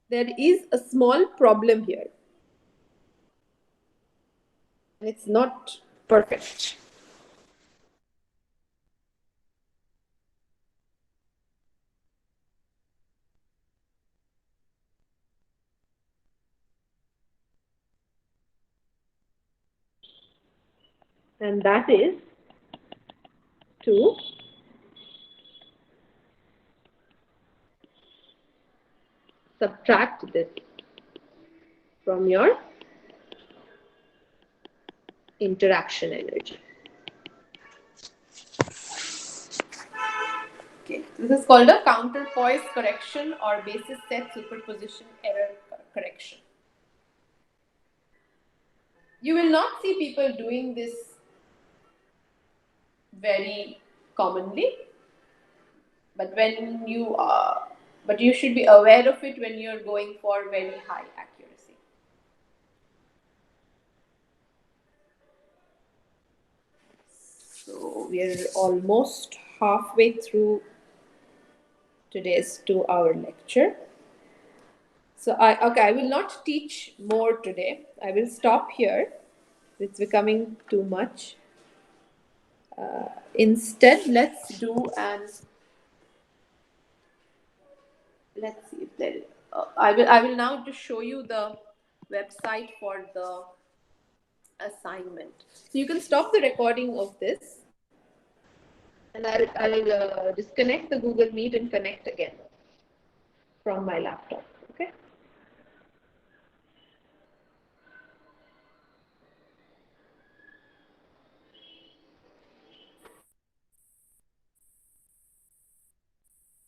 Speaker 1: there is a small problem here, and it's not perfect. And that is to subtract this from your interaction energy. Okay, this is called a counterpoise correction or basis set superposition error correction. You will not see people doing this very commonly, but when you but you should be aware of it when you're going for very high accuracy. So we're almost halfway through today's 2-hour lecture. So I will not teach more today. I will stop here. It's becoming too much. Instead, let's see if there. I will now just show you the website for the assignment. So you can stop the recording of this, and I'll disconnect the Google Meet and connect again from my laptop.